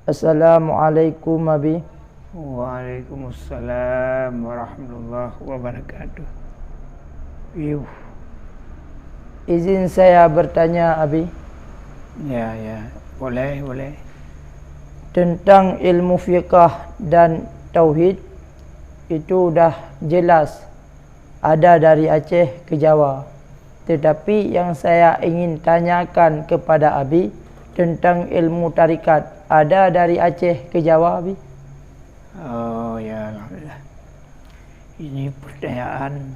Assalamualaikum Abi. Waalaikumsalam warahmatullahi wabarakatuh. Yuh. Izin saya bertanya Abi. Ya, boleh. Tentang ilmu fiqah dan tauhid itu dah jelas ada dari Aceh ke Jawa. Tetapi yang saya ingin tanyakan kepada Abi tentang ilmu tarikat ada dari Aceh ke Jawa Abi? Oh ya, alhamdulillah. Ini pertanyaan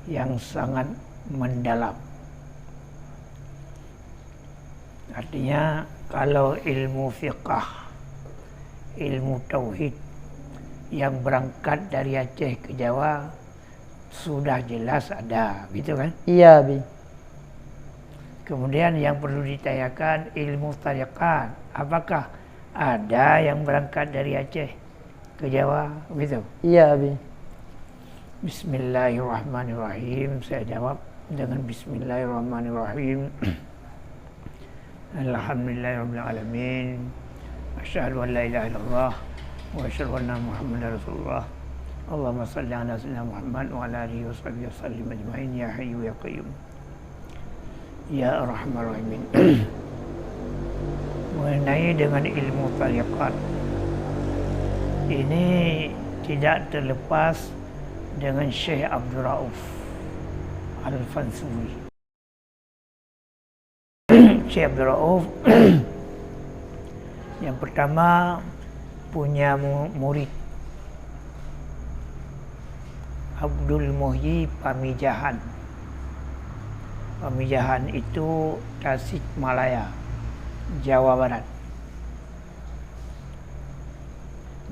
yang sangat mendalam. Artinya kalau ilmu fiqah, ilmu tauhid yang berangkat dari Aceh ke Jawa sudah jelas ada, gitu kan? Iya Abi. Kemudian yang perlu ditanyakan ilmu tarikat, apakah ada yang berangkat dari Aceh ke Jawa, gitu? Iya Abi. Bismillahirrahmanirrahim. Saya jawab dengan Bismillahirrahmanirrahim. Alhamdulillahirrahmanirrahim. Asyhadu an la ilaha illallah wa asyhadu anna Muhammadar Rasulullah. Allahumma salli ala sayyidina Muhammad wa ala alihi wa sahbihi wasallim ajma'in ya hayyu ya qayyum. Ya Arhamar Rahimin. Mengenai dengan ilmu tarikat, ini tidak terlepas dengan Syekh Abdul Rauf Al-Fansuri. Syekh Abdul Rauf yang pertama punya murid Abdul Muhyi Pamijahan. Pamijahan itu Tasikmalaya, Jawa Barat.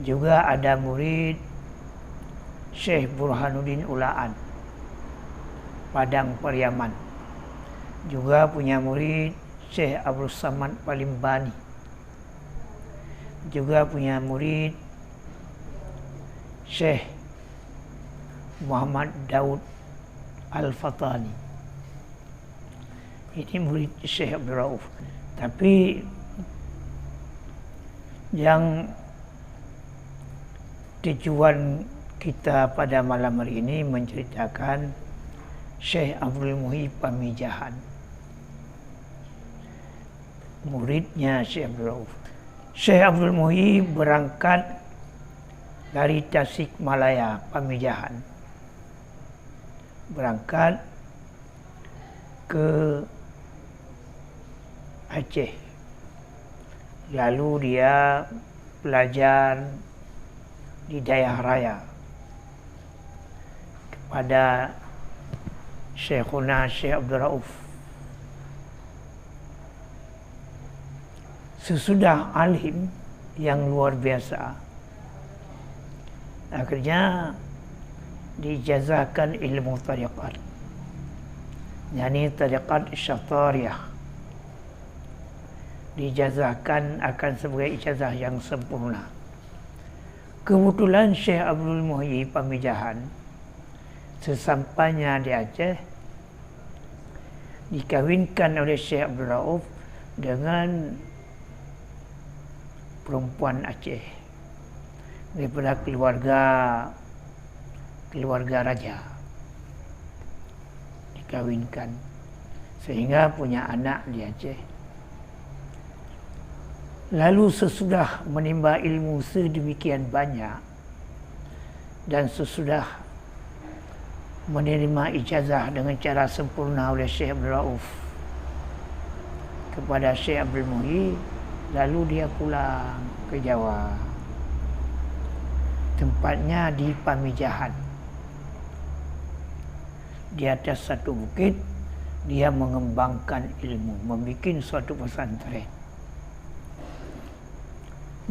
Juga ada murid Syekh Burhanuddin Ulaan, Padang Pariaman. Juga punya murid Syekh Abdul Samad Palimbani. Juga punya murid Syekh Muhammad Daud Al-Fatani. Ini murid Syekh Abdul Rauf. Tapi yang tujuan kita pada malam hari ini menceritakan Syekh Abdul Muhyi Pamijahan, muridnya Syekh Abdul Rauf. Syekh Abdul Muhyi berangkat dari Tasikmalaya, Pamijahan, berangkat ke Aceh. Lalu dia belajar di Dayah Raya kepada Syekhuna Syekh Abdul Rauf. Sesudah alim yang luar biasa, akhirnya dijazahkan ilmu tariqat, yakni tariqat Syatariyah. Dijazahkan akan sebagai ijazah yang sempurna. Kebetulan Syekh Abdul Muhyi Pamijahan sesampainya di Aceh dikawinkan oleh Syekh Abdul Rauf dengan perempuan Aceh daripada keluarga raja, dikawinkan sehingga punya anak di Aceh. Lalu sesudah menimba ilmu sedemikian banyak dan sesudah menerima ijazah dengan cara sempurna oleh Syekh Abdul Rauf kepada Syekh Abdul Muhyi, lalu dia pulang ke Jawa. Tempatnya di Pamijahan. Di atas satu bukit dia mengembangkan ilmu, membuat suatu pesantren.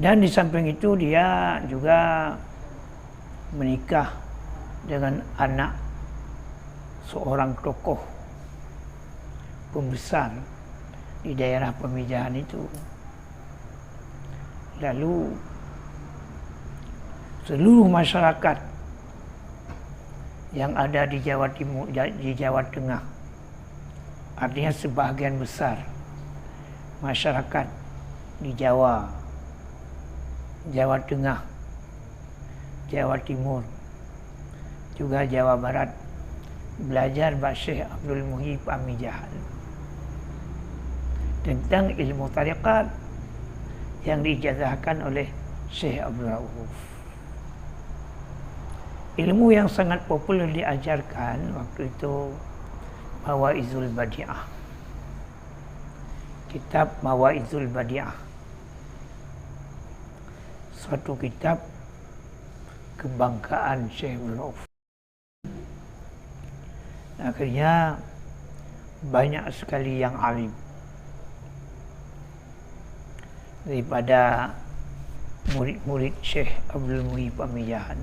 Dan di samping itu dia juga menikah dengan anak seorang tokoh pembesar di daerah Pamijahan itu. Lalu seluruh masyarakat yang ada di Jawa Timur, di Jawa Tengah, artinya sebahagian besar masyarakat di Jawa Jawa Tengah, Jawa Timur, juga Jawa Barat belajar Pak Syekh Abdul Muhyi Pamijahan tentang ilmu tariqat yang diijazahkan oleh Syekh Abdul Rauf. Ilmu yang sangat populer diajarkan waktu itu Mawaizul Badi'ah. Kitab Mawaizul Badi'ah, suatu kitab kebanggaan Syekh Abdul Rauf. Akhirnya banyak sekali yang alim daripada murid-murid Syekh Abdul Muhyi Pamijahan,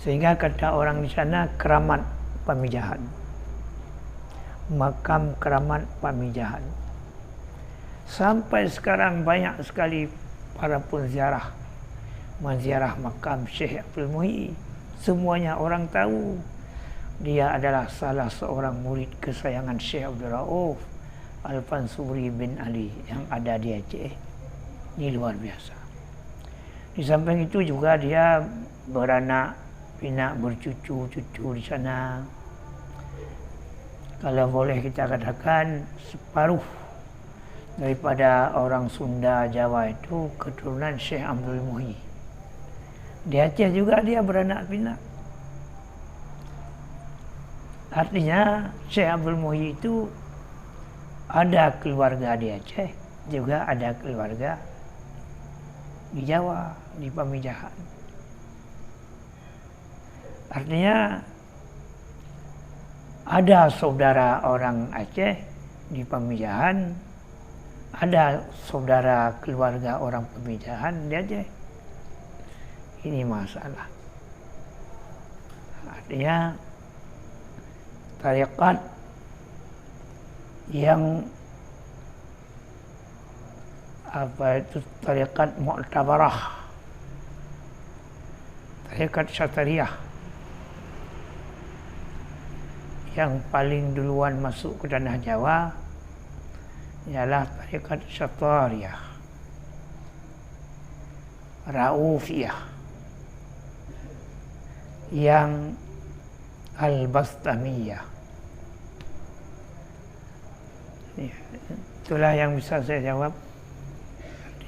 sehingga kata orang di sana keramat Pamijahan, makam keramat Pamijahan. Sampai sekarang banyak sekali para penziarah menziarah makam Syekh Abdul Muhyi. Semuanya orang tahu dia adalah salah seorang murid kesayangan Syekh Abdul Rauf Al-Fansuri bin Ali yang ada di Aceh. Ini luar biasa. Di samping itu juga dia beranak pinak, bercucu-cucu di sana. Kalau boleh kita katakan separuh daripada orang Sunda Jawa itu keturunan Syekh Abdul Muhyi. Di Aceh juga dia beranak pinak. Artinya Syekh Abdul Muhyi itu ada keluarga di Aceh, juga ada keluarga di Jawa, di Pamijahan. Artinya ada saudara orang Aceh di Pamijahan, ada saudara keluarga orang Pamijahan di Aceh. Ini masalah. Artinya tariqat yang tariqat mu'tabarah, tariqat Syatariyah yang paling duluan masuk ke tanah Jawa ialah tariqat Syatariyah, Raufiyah, yang Al-Bastamiyah. Itulah yang bisa saya jawab.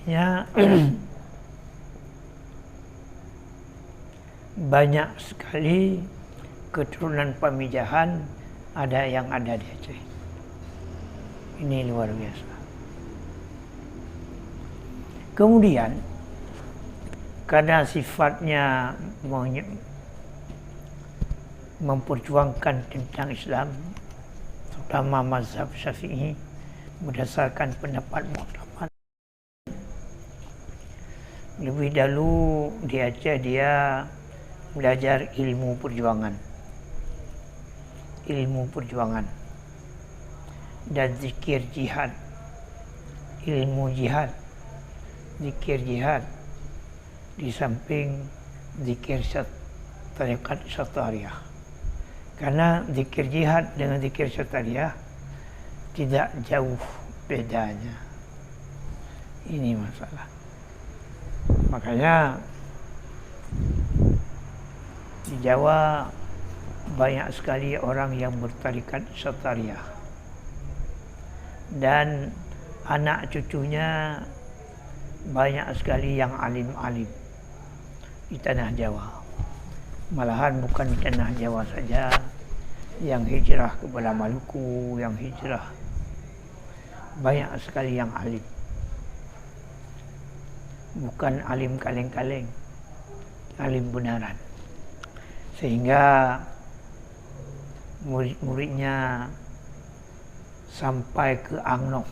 Artinya banyak sekali keturunan Pamijahan ada yang ada di Aceh. Ini luar biasa. Kemudian karena sifatnya memperjuangkan tentang Islam, terutama mazhab Syafi'i berdasarkan pendapat mu'tamad. Lebih dahulu di Aceh dia belajar ilmu perjuangan dan zikir jihad, ilmu jihad, zikir jihad, di samping zikir tariqat Syatariyah. Karena zikir jihad dengan zikir Syatariyah tidak jauh bedanya. Ini masalah. Makanya di Jawa banyak sekali orang yang bertarikat Syatariyah, dan anak cucunya banyak sekali yang alim-alim di tanah Jawa. Malahan bukan di tanah Jawa saja, yang hijrah ke Kuala Maluku, yang hijrah, banyak sekali yang alim. Bukan alim kaleng-kaleng, alim benaran. Sehingga murid-muridnya sampai ke Angnoh.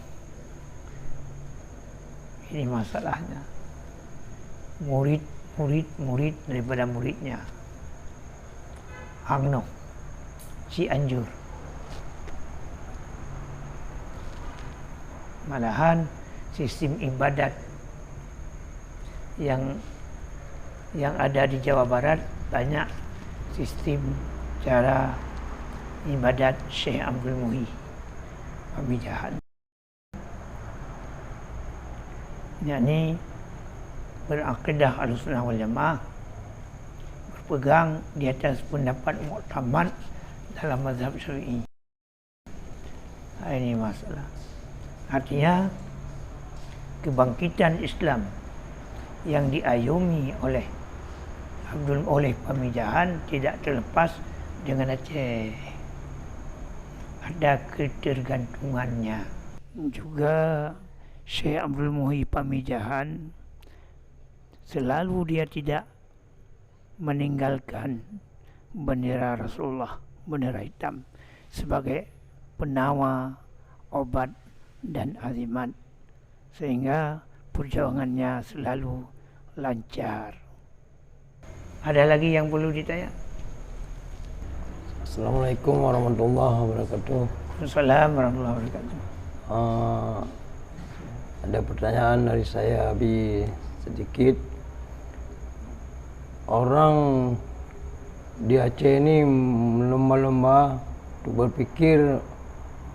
Ini masalahnya. Murid daripada muridnya. Angnoh, Cianjur. Malahan sistem ibadat yang ada di Jawa Barat banyak sistem cara ibadat Syekh Abdul Muhyi Pamijahan. Yakni berakidah Ahlussunnah wal Jamaah, berpegang di atas pendapat mu'tamad dalam mazhab Syafi'i. Ini masalah. Artinya kebangkitan Islam yang diayungi oleh Pamijahan tidak terlepas dengan Aceh. Ada ketergantungannya. Juga Syekh Abdul Muhyi Pamijahan selalu dia tidak meninggalkan bendera Rasulullah, bendera hitam, sebagai penawar, obat dan azimat, sehingga perjuangannya selalu lancar. Ada lagi yang perlu ditanya? Assalamualaikum warahmatullahi wabarakatuh. Assalamualaikum warahmatullahi wabarakatuh. Ada pertanyaan dari saya, Abi, sedikit. Orang di Aceh ini berlomba-lomba untuk berpikir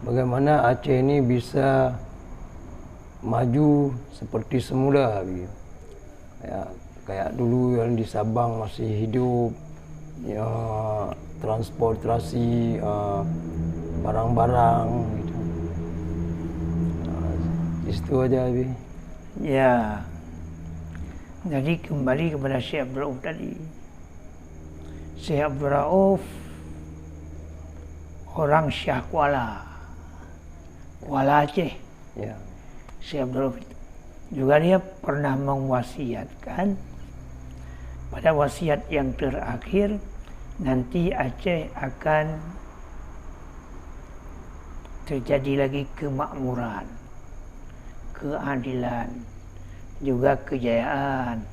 bagaimana Aceh ini bisa maju seperti semula, Abi. Kayak dulu yang di Sabang masih hidup, ya, transportasi barang-barang gitu. Di situ aja, Abi. Ya. Jadi kembali kepada Syekh Abdul Rauf tadi. Syekh Abdul Rauf orang Syah Kuala Aceh. Ya. Syekh Abdul Rauf juga dia pernah mewasiatkan, pada wasiat yang terakhir, nanti Aceh akan terjadi lagi kemakmuran, keadilan, juga kejayaan.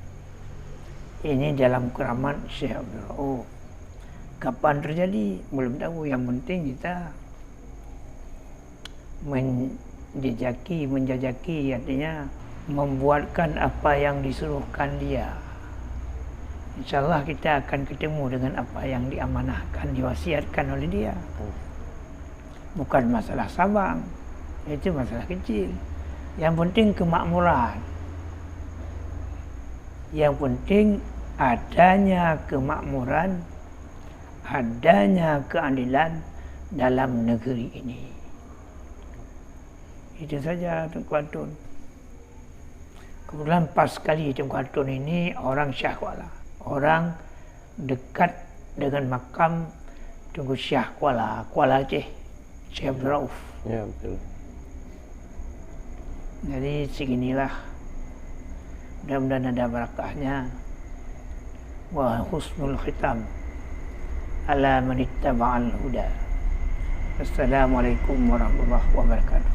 Ini dalam keramat Syekh Abdul Rauf. Kapan terjadi? Belum tahu. Yang penting kita menjajaki, artinya membuatkan apa yang disuruhkan dia. InsyaAllah kita akan ketemu dengan apa yang diamanahkan, diwasiatkan oleh dia. Bukan masalah Sabang, itu masalah kecil. Yang penting kemakmuran. Yang penting adanya kemakmuran, adanya keadilan dalam negeri ini. Itu saja Tengku Antun. Kebetulan pas sekali Tengku Antun ini orang Syah Kuala, orang dekat dengan makam Tengku Syah Kuala Aceh, Syekh Abdul Rauf. Ya, betul. Jadi seginilah. Mudah-mudahan ada barakahnya. Wa husnul khitam ala man ittaba'al huda. Assalamualaikum warahmatullahi wabarakatuh.